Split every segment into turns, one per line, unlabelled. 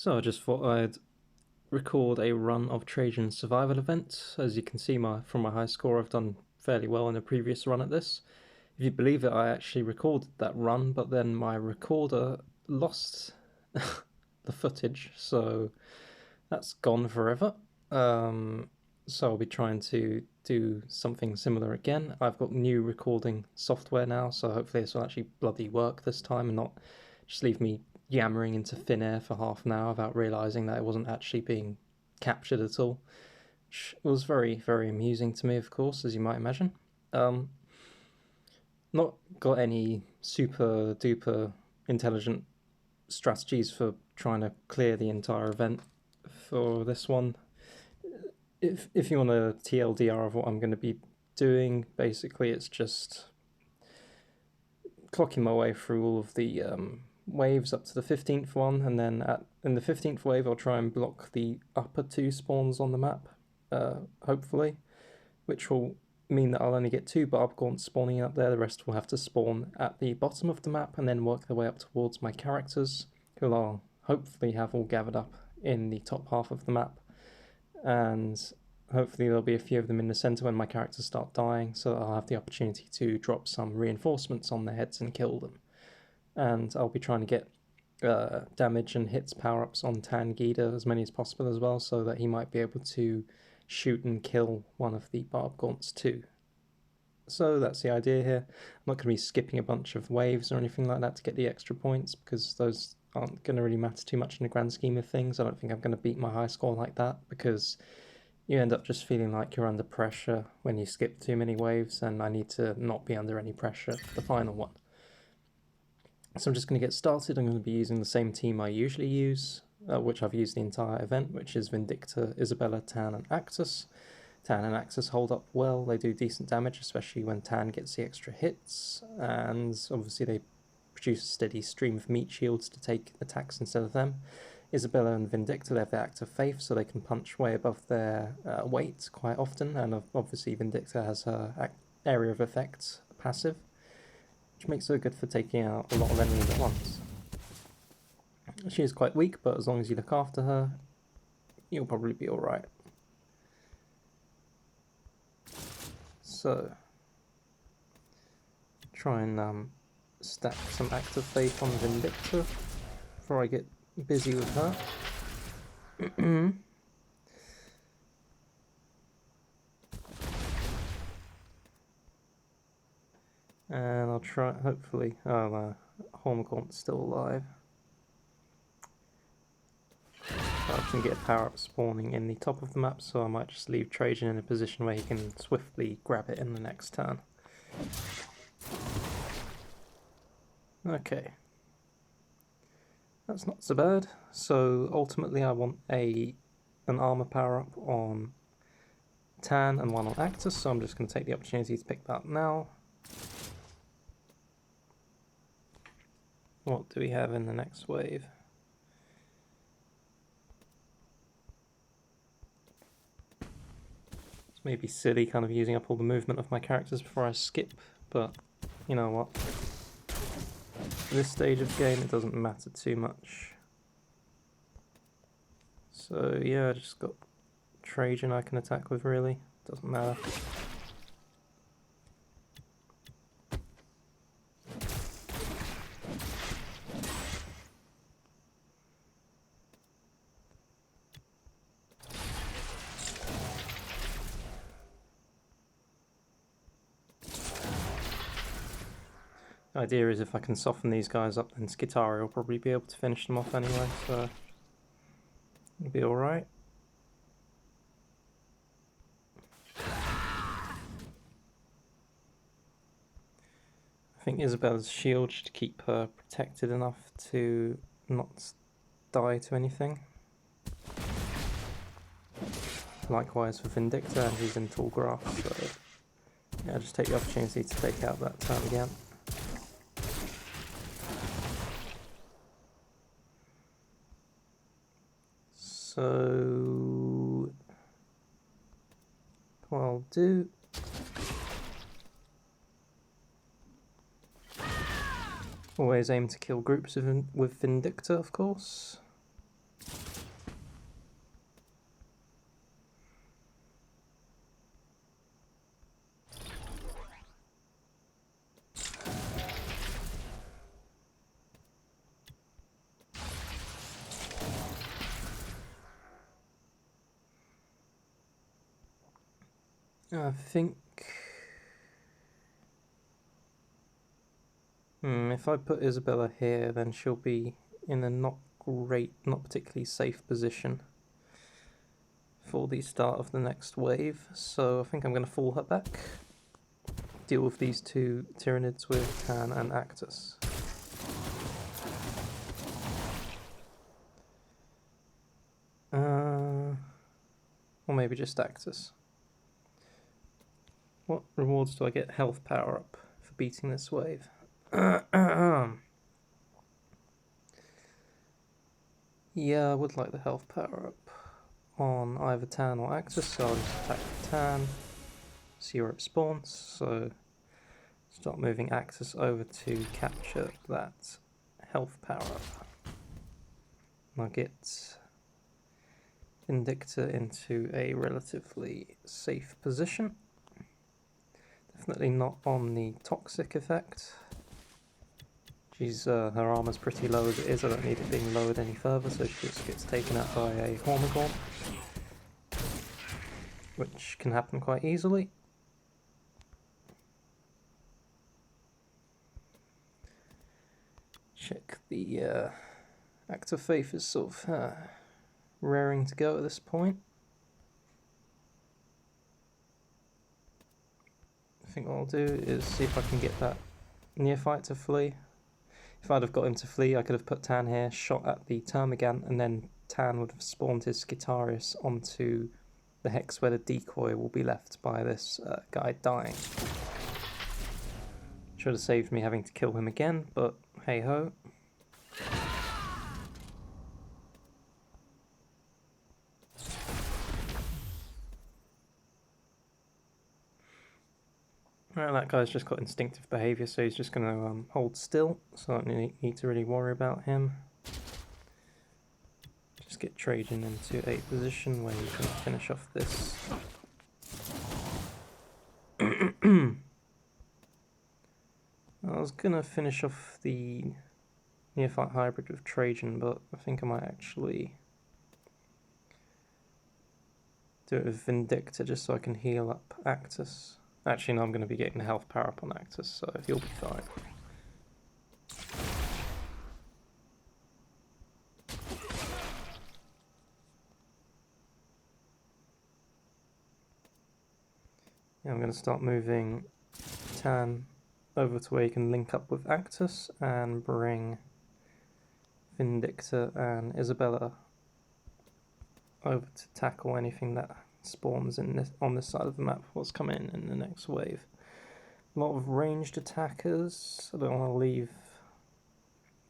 So I just thought I'd record a run of Trajan's survival event. As you can see from my high score, I've done fairly well in a previous run at this. If you believe it, I actually recorded that run, but then my recorder lost the footage, so that's gone forever. So I'll be trying to do something similar again. I've got new recording software now, so hopefully this will actually bloody work this time and not just leave me yammering into thin air for half an hour without realising that it wasn't actually being captured at all. Which was very, very amusing to me, of course, as you might imagine. Not got any super duper intelligent strategies for trying to clear the entire event for this one. If you want a TLDR of what I'm going to be doing, basically it's just clocking my way through all of the waves up to the 15th one, and then in the 15th wave I'll try and block the upper two spawns on the map, hopefully, which will mean that I'll only get 2 Barbgaunts spawning up there. The rest will have to spawn at the bottom of the map and then work their way up towards my characters, who I'll hopefully have all gathered up in the top half of the map, and hopefully there'll be a few of them in the centre when my characters start dying, so that I'll have the opportunity to drop some reinforcements on their heads and kill them. And I'll be trying to get damage and hits power-ups on Tangida, as many as possible as well, so that he might be able to shoot and kill one of the Barbgaunts too. So that's the idea here. I'm not going to be skipping a bunch of waves or anything like that to get the extra points, because those aren't going to really matter too much in the grand scheme of things. I don't think I'm going to beat my high score like that, because you end up just feeling like you're under pressure when you skip too many waves, and I need to not be under any pressure for the final one. So I'm just going to get started. I'm going to be using the same team I usually use, which I've used the entire event, which is Vindicta, Isabella, Tan, and Actus. Tan and Actus hold up well. They do decent damage, especially when Tan gets the extra hits, and obviously they produce a steady stream of meat shields to take attacks instead of them. Isabella and Vindicta, they have the Act of Faith, so they can punch way above their weight quite often, and obviously Vindicta has her area of effect passive, which makes her good for taking out a lot of enemies at once. She is quite weak, but as long as you look after her, you'll probably be alright. So, try and stack some Act of Faith on Vindicta before I get busy with her. And I'll try, hopefully, Hormagaunt's still alive. I can get a power-up spawning in the top of the map, so I might just leave Trajann in a position where he can swiftly grab it in the next turn. Okay. That's not so bad. So ultimately I want an armor power-up on Tan and one on Actus, so I'm just going to take the opportunity to pick that up now. What do we have in the next wave? It's maybe silly kind of using up all the movement of my characters before I skip, but you know what? At this stage of the game it doesn't matter too much. So yeah, I just got Trajann I can attack with, really. Doesn't matter. The idea is if I can soften these guys up, then Skitari will probably be able to finish them off anyway, so it'll be alright. I think Isabella's shield should keep her protected enough to not die to anything. Likewise for Vindicta, and he's in tall grass, so yeah, just take the opportunity to take out that Tyrant. So what I'll do, always aim to kill groups with Vindicta, of course. I think if I put Isabella here, then she'll be in a not particularly safe position for the start of the next wave. So I think I'm going to fall her back, deal with these two Tyranids with Tan and Actus. Or maybe just Actus. What rewards do I get? Health power up for beating this wave. Yeah, I would like the health power up on either Tan or Actus, so I'll just attack Tan, see where it spawns, so start moving Actus over to capture that health power up. And I'll get Vindicta into a relatively safe position. Definitely not on the toxic effect. Her armor's pretty low as it is, I don't need it being lowered any further, so she just gets taken out by a Hormigaunt, which can happen quite easily. Check the Act of Faith is sort of raring to go at this point. I think what I'll do is see if I can get that neophyte to flee. If I'd have got him to flee, I could have put Tan here, shot at the Termagant, and then Tan would have spawned his Skitarius onto the hex where the decoy will be left by this guy dying. Should have saved me having to kill him again, but hey ho. Right, that guy's just got instinctive behaviour, so he's just going to hold still, so I don't need to really worry about him. Just get Trajann into a position where he can finish off this. I was going to finish off the Neophyte Hybrid with Trajann, but I think I might actually do it with Vindicta just so I can heal up Actus. Actually, no, I'm going to be getting the health power up on Actus, so he'll be fine. Yeah, I'm going to start moving Tan over to where you can link up with Actus and bring Vindicta and Isabella over to tackle anything that spawns on this side of the map, what's coming in the next wave. A lot of ranged attackers. I don't want to leave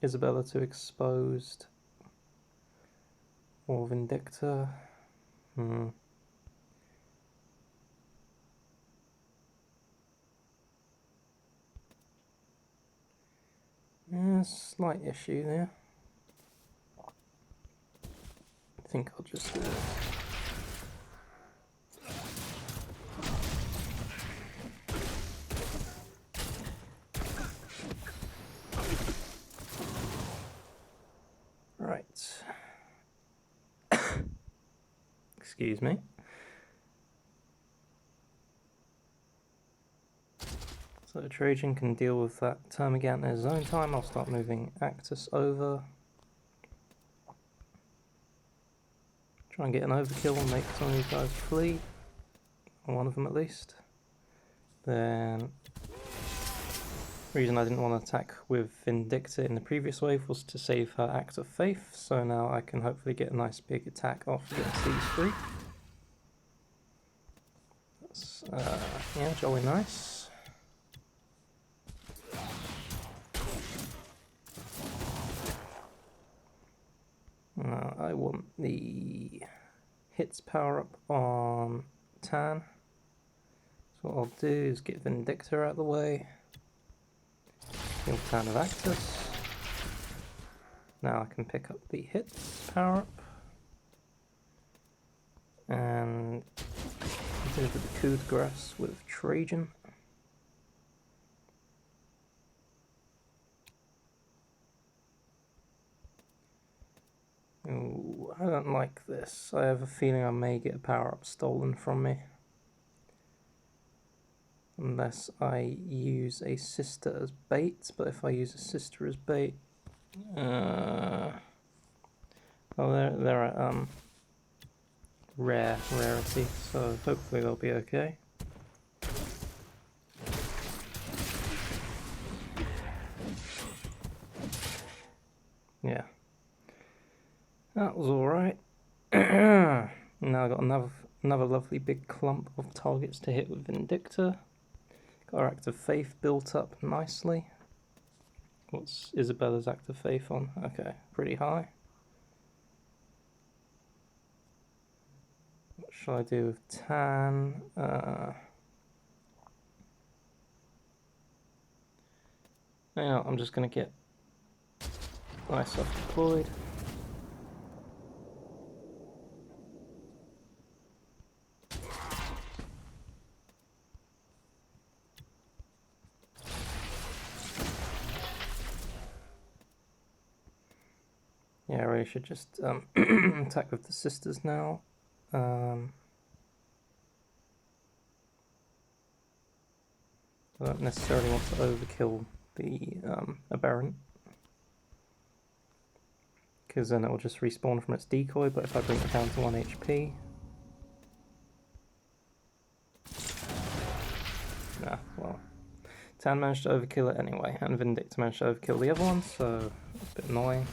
Isabella too exposed. Or Vindicta. Yeah, slight issue there. I think I'll just do it. Right. Excuse me. So Trajann can deal with that Termagant in his own time. I'll start moving Actus over. Try and get an overkill and make some of these guys flee. One of them at least. Then the reason I didn't want to attack with Vindicta in the previous wave was to save her Act of Faith, so now I can hopefully get a nice big attack off against these three. That's, yeah, jolly nice. I want the hits power up on Tan. So what I'll do is get Vindicta out of the way. Tan of Actus. Now I can pick up the hits power up. And continue with the coup de grace with Trajann. Ooh, I don't like this. I have a feeling I may get a power-up stolen from me. Unless I use a sister as bait, but if I use a sister as bait... oh, they're at rarity, so hopefully they'll be okay. Yeah. That was alright. Now I've got another lovely big clump of targets to hit with Vindicta. Got our Act of Faith built up nicely. What's Isabella's Act of Faith on? Okay, pretty high. What shall I do with Tan? Yeah, I'm just going to get Ice off deployed. Yeah, I really should just attack with the sisters now. I don't necessarily want to overkill the Aberrant, because then it will just respawn from its decoy, but if I bring it down to 1 HP... Nah, well... Tan managed to overkill it anyway, and Vindicta managed to overkill the other one, so it's a bit annoying.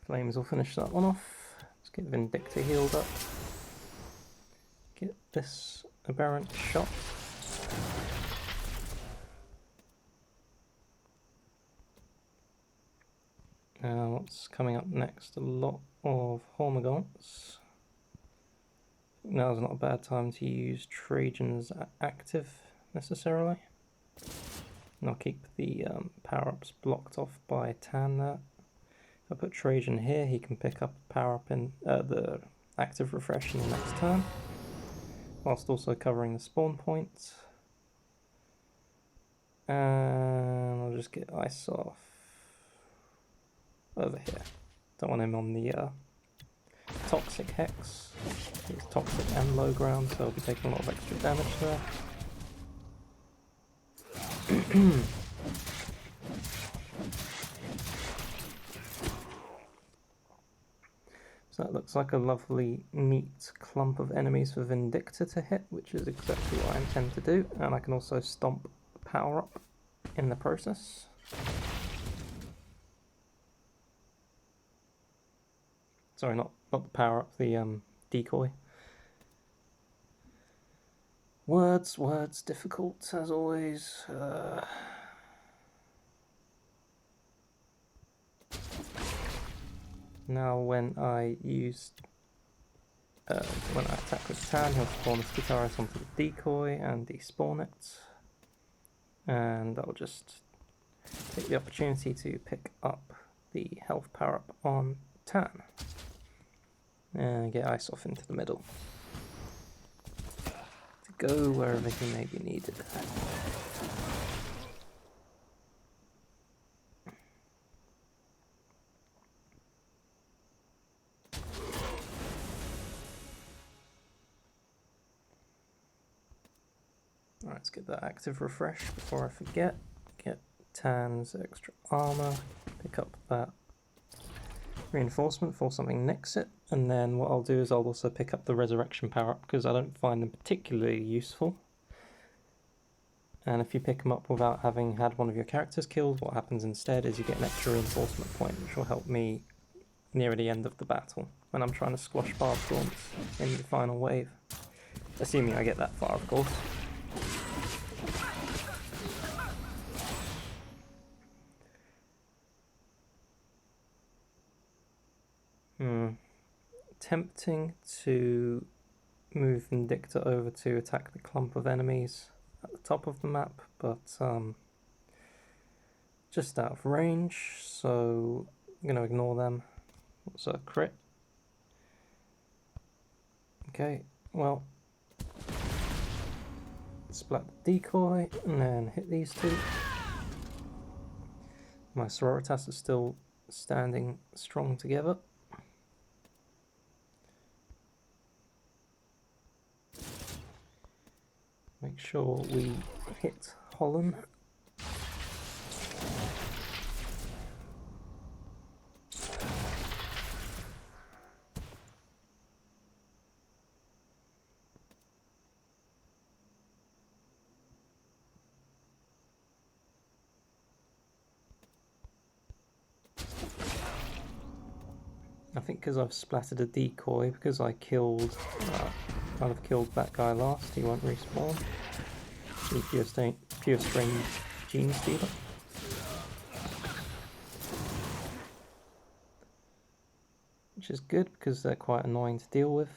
Flames will finish that one off. Let's get Vindicta healed up. Get this Aberrant shot. Now what's coming up next? A lot of Hormagaunts. Now's not a bad time to use Trajan's active necessarily. And I'll keep the power-ups blocked off by Tan there. If I put Trajann here, he can pick up power-up in the active refresh in the next turn, whilst also covering the spawn point. And I'll just get Ice off over here. Don't want him on the Toxic Hex. It's toxic and low ground, so I'll be taking a lot of extra damage there. So that looks like a lovely, neat clump of enemies for Vindicta to hit, which is exactly what I intend to do. And I can also stomp power up in the process. Sorry, not the power up, the decoy. Words, difficult as always. Now when I attack with Tan, he'll spawn the Skitaris onto the decoy and despawn it. And I'll just take the opportunity to pick up the health power up on Tan. And get Ice off into the middle. To go wherever he may be needed. Alright, let's get that active refresh before I forget. Get Tan's extra armor, pick up that reinforcement for something next it, and then what I'll do is I'll also pick up the resurrection power up because I don't find them particularly useful. And if you pick them up without having had one of your characters killed, what happens instead is you get an extra reinforcement point, which will help me near the end of the battle when I'm trying to squash Barbgaunt in the final wave. Assuming I get that far, of course. tempting to move Vindicta over to attack the clump of enemies at the top of the map, but just out of range, so I'm going to ignore them. What's a crit? Okay, well, splat the decoy and then hit these two. My sororitas are still standing strong together. Make sure we hit Holland. I think because I've splattered a decoy, because I killed, I'll have killed that guy last, he won't respawn. Pure Strain Gene Stealer. Which is good because they're quite annoying to deal with.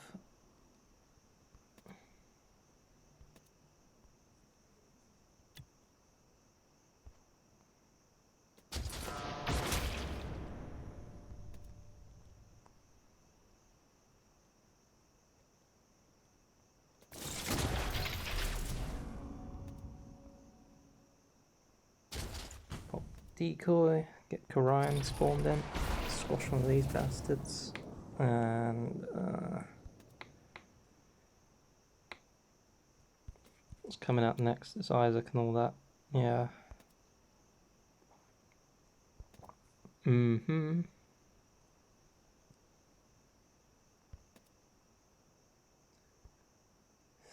Decoy, get Trajann spawned in, squash one of these bastards, and what's coming out next? It's Isaac and all that. Yeah. I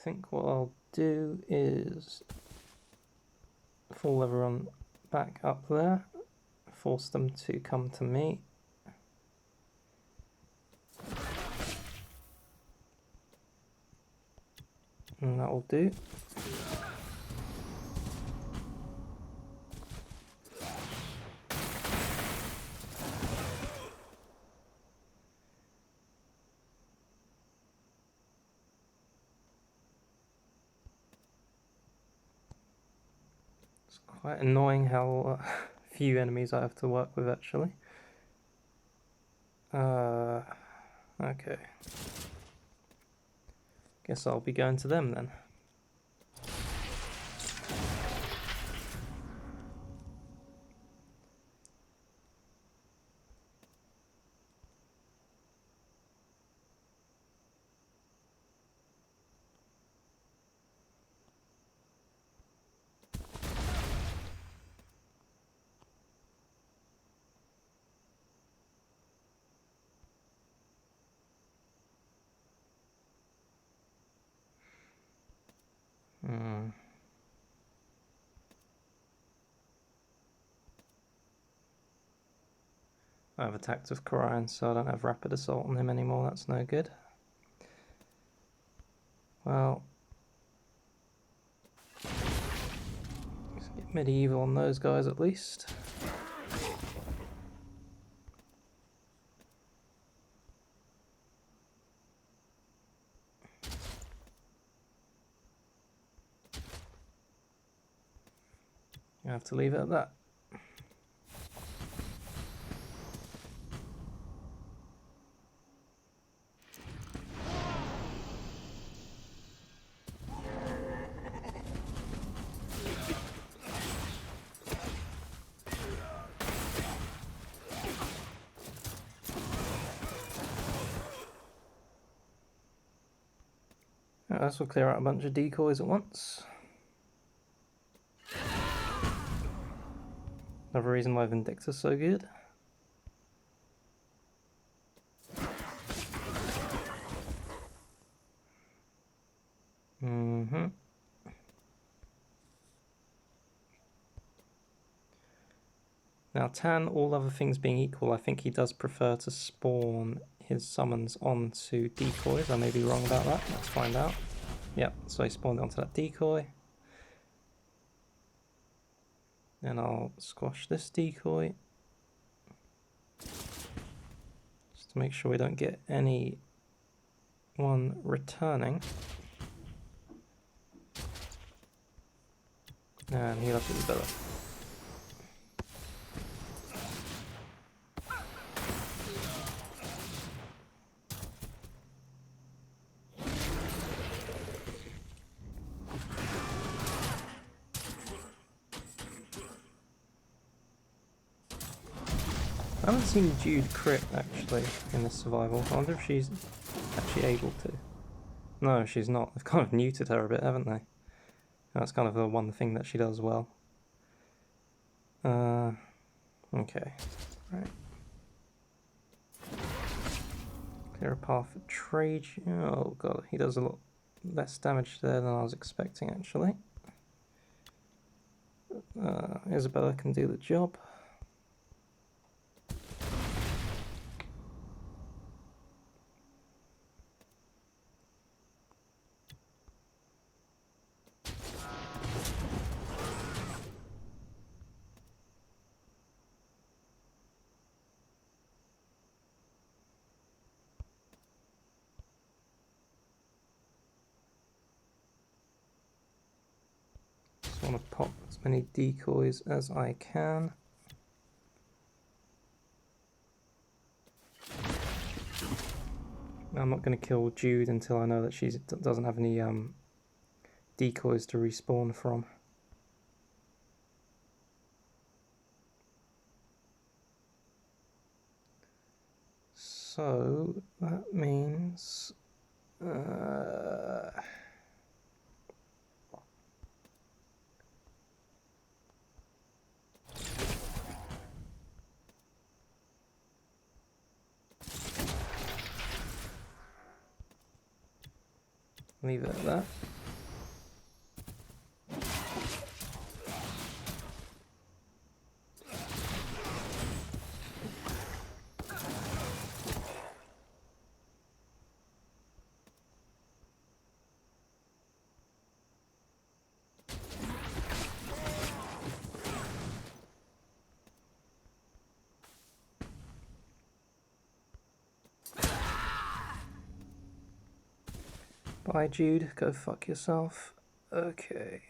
think what I'll do is fall everyone back up there, force them to come to me. And that will do. It's quite annoying how few enemies I have to work with actually. Okay. Guess I'll be going to them then. I've attacked with Trajann, so I don't have Rapid Assault on him anymore, that's no good. Well, let's get medieval on those guys at least. I have to leave it at that. This will clear out a bunch of decoys at once. Another reason why Vindicta's so good. Now Tan, all other things being equal, I think he does prefer to spawn his summons onto decoys. I may be wrong about that, let's find out. Yep, so he spawned onto that decoy. Then I'll squash this decoy. Just to make sure we don't get any one returning. And heal up Isabella. I haven't seen Jude crit actually in this survival. I wonder if she's actually able to. No, she's not. They've kind of neutered her a bit, haven't they? That's kind of the one thing that she does well. Okay. Right. Clear a path for Trajann. Oh god, he does a lot less damage there than I was expecting actually. Isabella can do the job. Just want to pop as many decoys as I can. I'm not going to kill Jude until I know that she doesn't have any decoys to respawn from. So that means leave it at that. Bye Jude, go fuck yourself. Okay.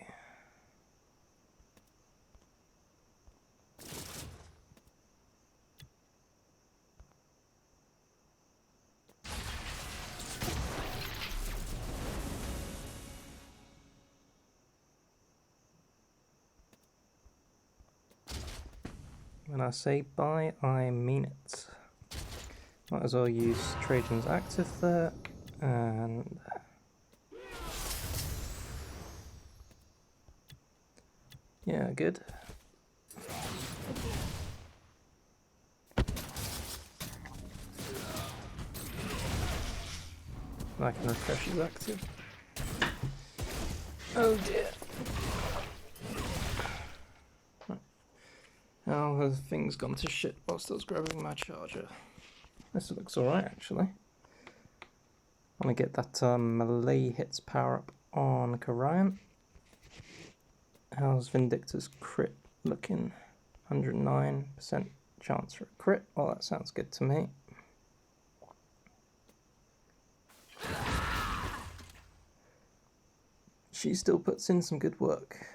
When I say bye, I mean it. Might as well use Trajann's Actus there, and yeah, good. I can refresh his active. Oh dear. How have things gone to shit whilst I was grabbing my charger? This looks alright actually. I'm gonna get that melee hits power up on Trajann. How's Vindictor's crit looking? 109% chance for a crit. Well, that sounds good to me. She still puts in some good work.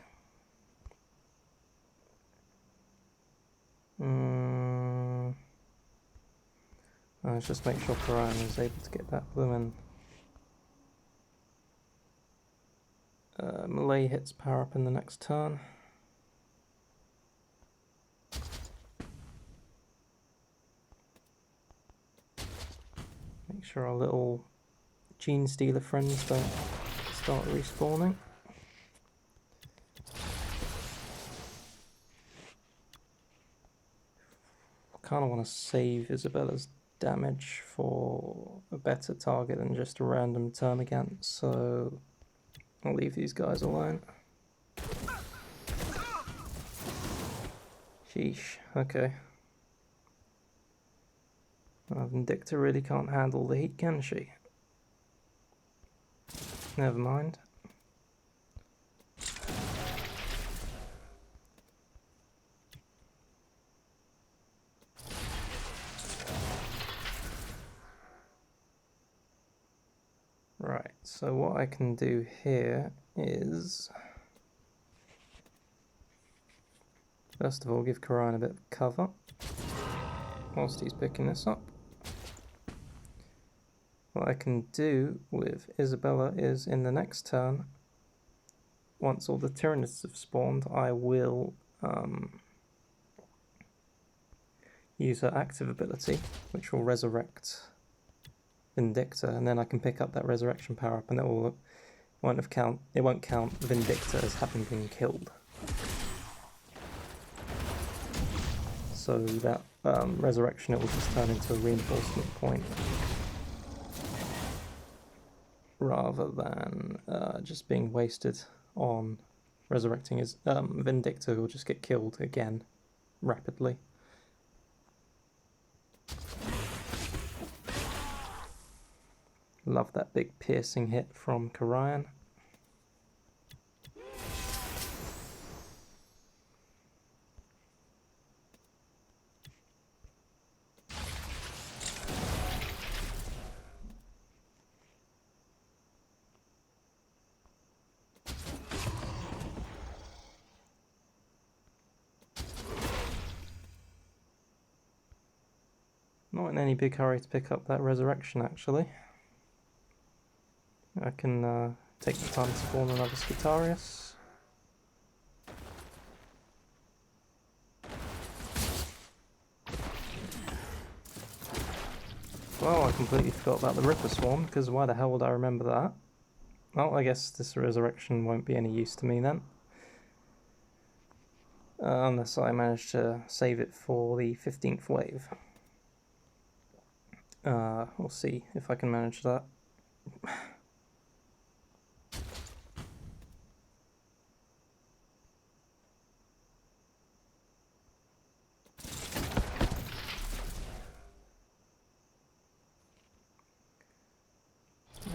Let's just make sure Trajann is able to get that bloomin' melee hits power up in the next turn. Make sure our little Gene Stealer friends don't start respawning. I kind of want to save Isabella's damage for a better target than just a random termagant, so I'll leave these guys alone. Sheesh, okay. Vindicta really can't handle the heat, can she? Never mind. Right, so what I can do here is, first of all, give Trajann a bit of cover whilst he's picking this up. What I can do with Isabella is, in the next turn, once all the Tyranids have spawned, I will use her active ability, which will resurrect Vindicta, and then I can pick up that resurrection power up, and it won't count Vindicta as having been killed. So that resurrection, it will just turn into a reinforcement point, rather than just being wasted on resurrecting his Vindicta, who will just get killed again rapidly. Love that big piercing hit from Trajann. Not in any big hurry to pick up that resurrection, actually. I can take the time to spawn another Skitarius. Well, I completely forgot about the Ripper Swarm, because why the hell would I remember that? Well, I guess this resurrection won't be any use to me then. Unless I manage to save it for the 15th wave. We'll see if I can manage that.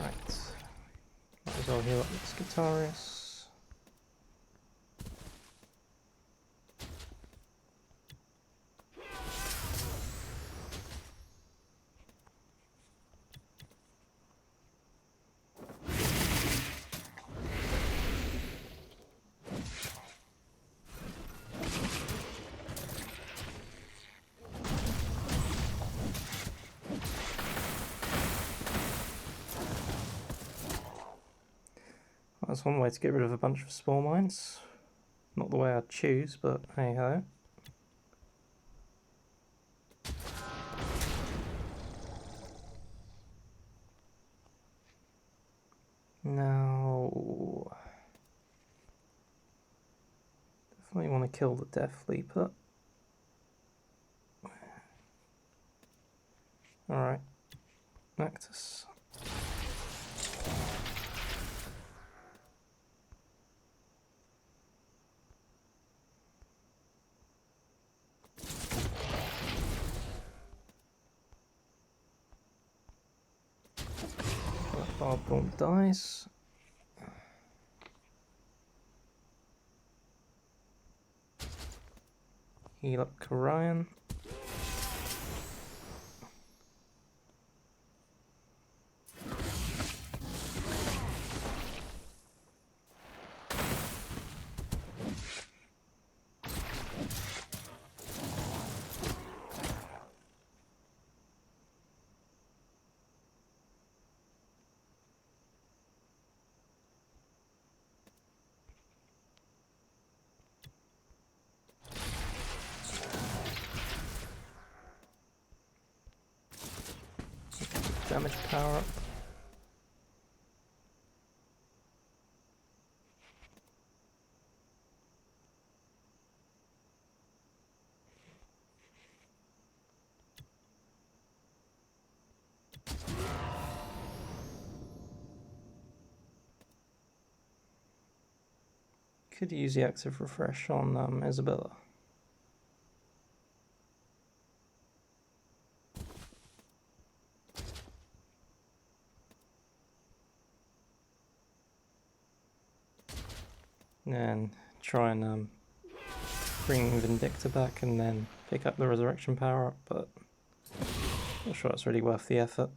Right. Might as well heal up with Skitarius. That's one way to get rid of a bunch of spore mines. Not the way I'd choose, but hey ho. Now, definitely want to kill the Death Leaper. Alright, Actus. Barbgaunt dies. Heal up Trajann. Damage power up. Could use the active refresh on Isabella. And try and bring Vindicta back and then pick up the resurrection power up, but not sure it's really worth the effort.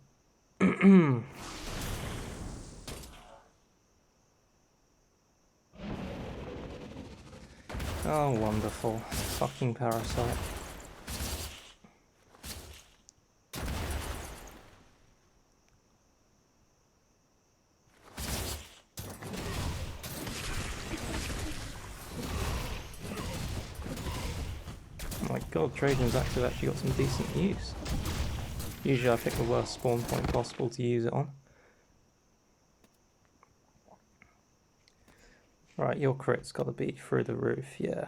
Oh, wonderful. Fucking parasite. Oh my god, Trajan's Actus actually got some decent use. Usually I pick the worst spawn point possible to use it on. Right, your crit's gotta be through the roof, yeah.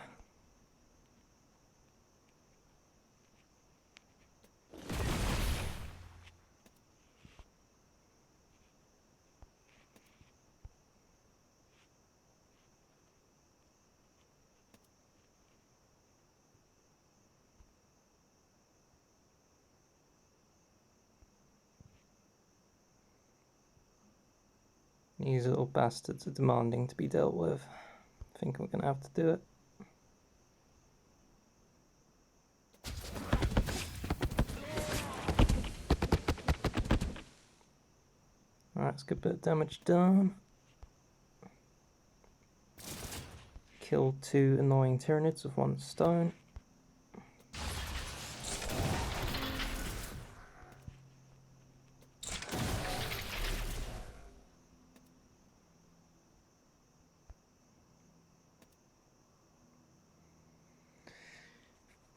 These little bastards are demanding to be dealt with. I think we're gonna have to do it. Alright, it's a good bit of damage done. Killed 2 annoying Tyranids with 1 stone.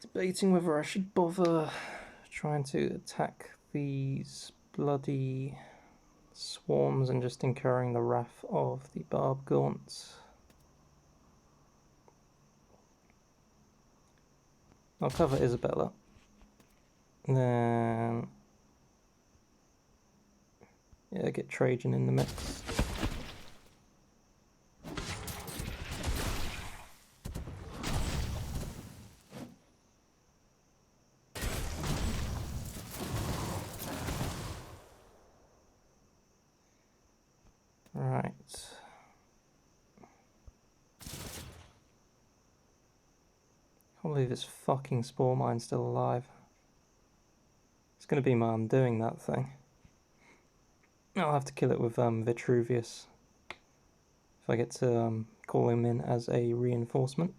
Debating whether I should bother trying to attack these bloody swarms and just incurring the wrath of the Barbgaunt. I'll cover Isabella. Then yeah, get Trajann in the mix. Right. Can't believe this fucking spore mine's still alive. It's gonna be my undoing, that thing. I'll have to kill it with Vitruvius if I get to call him in as a reinforcement.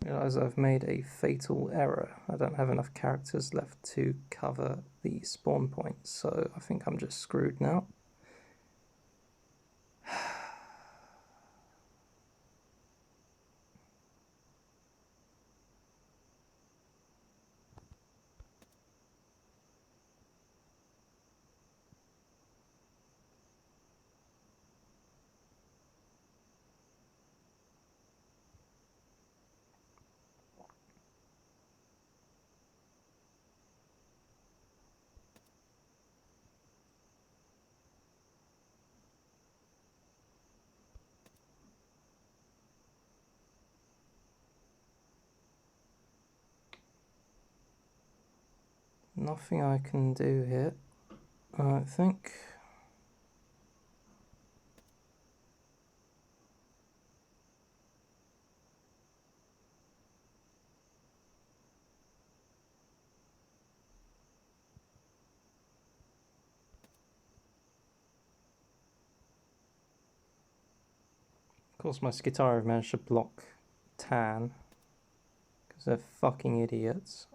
Realise I've made a fatal error. I don't have enough characters left to cover the spawn points, so I think I'm just screwed now. Nothing I can do here, I think. Of course my Skitarii have managed to block Tan, because they're fucking idiots.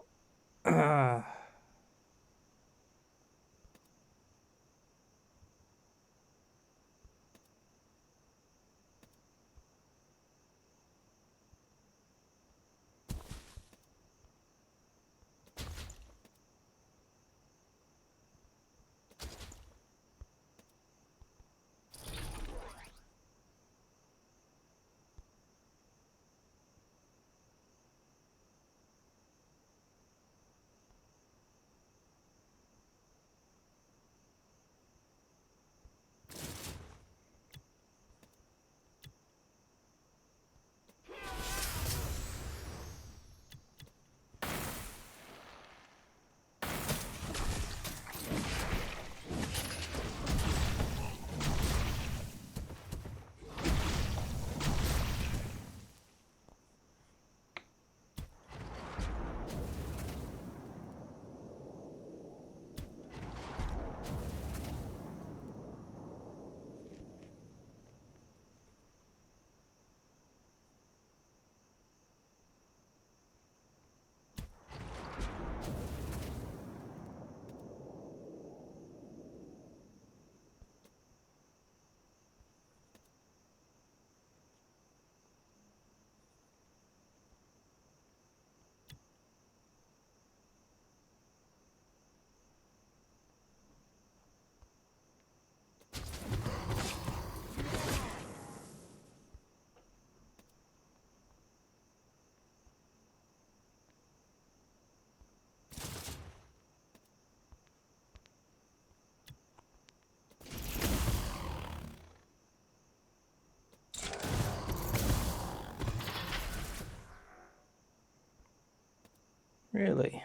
Really?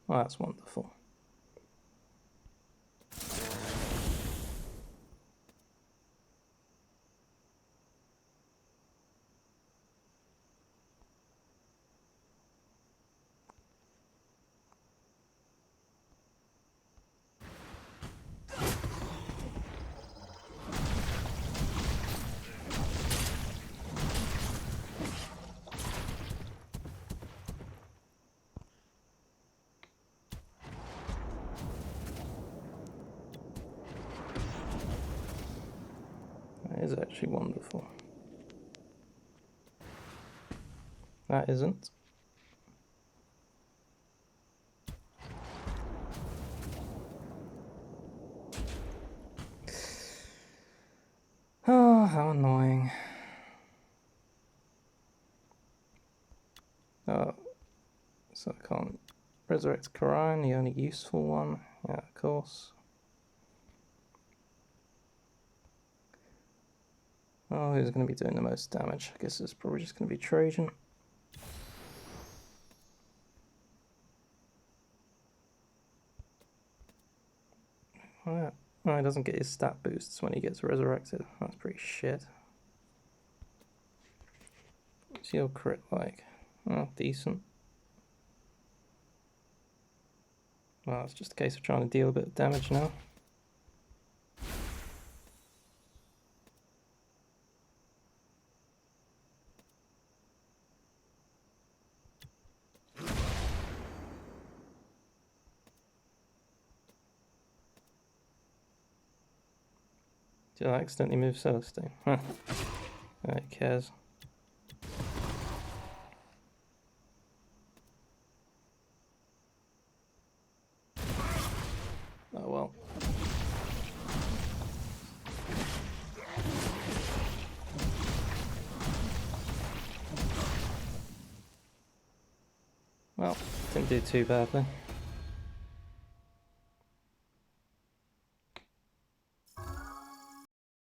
Oh, that's wonderful. That is actually wonderful. That isn't. Oh, how annoying. Oh, so I can't resurrect Trajann, the only useful one. Yeah, of course. Oh, who's going to be doing the most damage? I guess it's probably just going to be Trajann. Oh, he doesn't get his stat boosts when he gets resurrected. That's pretty shit. What's your crit like? Oh, decent. Well, it's just a case of trying to deal a bit of damage now. Did I accidentally move Celestine? Huh. Who cares? Oh well. Well, didn't do too badly.